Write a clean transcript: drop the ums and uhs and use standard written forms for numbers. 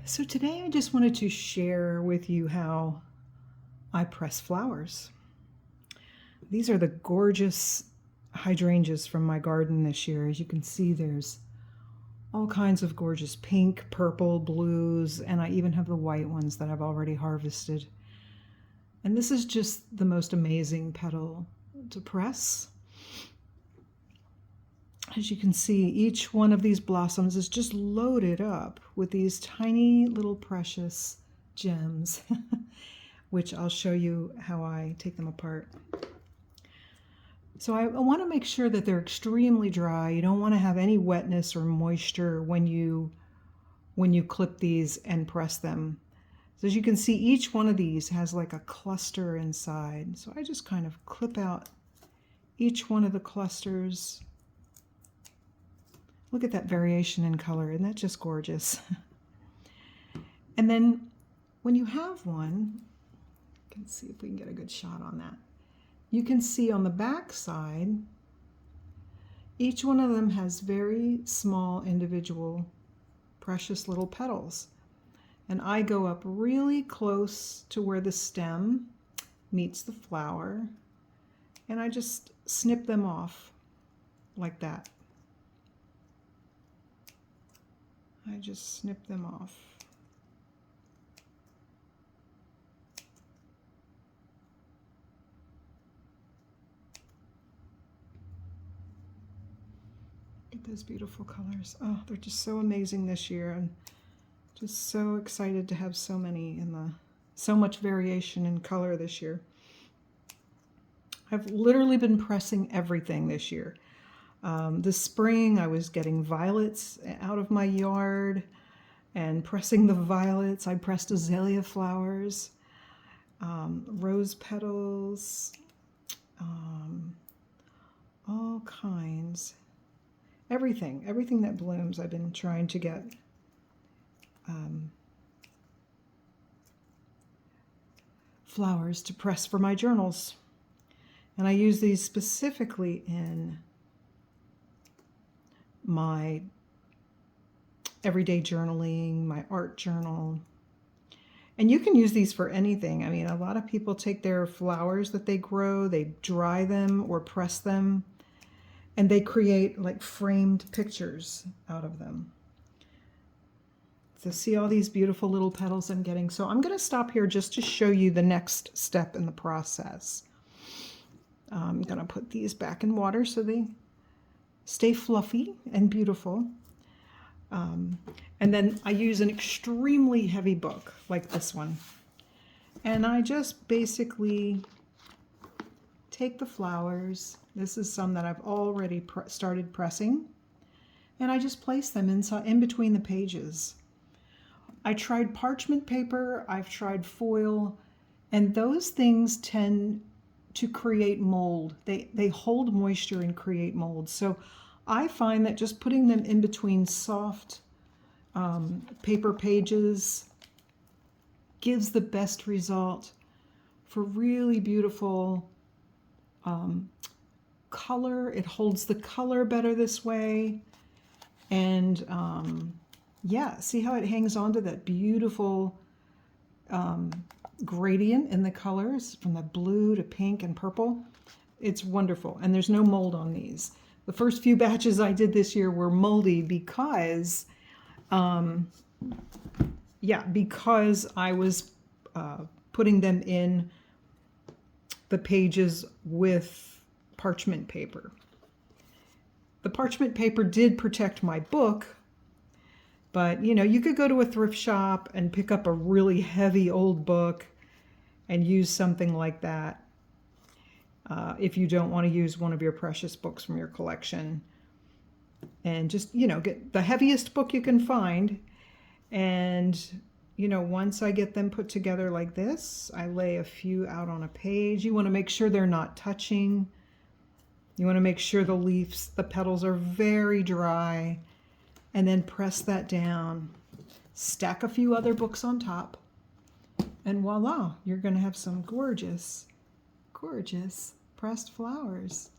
So today I just wanted to share with you how I press flowers. These are the gorgeous hydrangeas from my garden this year. As you can see, there's all kinds of gorgeous pink, purple, blues, and I even have the white ones that I've already harvested. And this is just the most amazing petal to press. As you can see, each one of these blossoms is just loaded up with these tiny little precious gems, which I'll show you how I take them apart. So I want to make sure that they're extremely dry. You don't want to have any wetness or moisture when you clip these and press them. So as you can see, each one of these has like a cluster inside. So I just kind of clip out each one of the clusters. Look at that variation in color. Isn't that just gorgeous? And then when you have one, you can see if we can get a good shot on that. You can see on the back side, each one of them has very small individual precious little petals. And I go up really close to where the stem meets the flower, and I just snip them off like that. I just snip them off. Look at those beautiful colors. Oh, they're just so amazing this year, and just so excited to have so many so much variation in color this year. I've literally been pressing everything this year. This spring I was getting violets out of my yard and pressing the violets. I pressed azalea flowers, rose petals, all kinds. Everything that blooms I've been trying to get. Flowers to press for my journals. And I use these specifically in my everyday journaling, my art journal. And you can use these for anything. I mean, a lot of people take their flowers that they grow, they dry them or press them, and they create like framed pictures out of them. So see all these beautiful little petals I'm getting. So I'm going to stop here just to show you the next step in the process. I'm going to put these back in water so they stay fluffy and beautiful. And then I use an extremely heavy book like this one. And I just basically take the flowers. This is some that I've already started pressing. And I just place them in between the pages. I tried parchment paper, I've tried foil, and those things tend to create mold. They hold moisture and create mold. So I find that just putting them in between soft paper pages gives the best result for really beautiful color. It holds the color better this way. And yeah, see how it hangs on to that beautiful gradient in the colors from the blue to pink and purple. It's wonderful. And there's no mold on these. The first few batches I did this year were moldy because, because I was putting them in the pages with parchment paper. The parchment paper did protect my book, but you know, you could go to a thrift shop and pick up a really heavy old book and use something like that. If you don't want to use one of your precious books from your collection, and just, you know, get the heaviest book you can find. And, you know, once I get them put together like this, I lay a few out on a page. You want to make sure they're not touching. You want to make sure the leaves, the petals are very dry, and then press that down. Stack a few other books on top, and voila, you're going to have some gorgeous, gorgeous pressed flowers.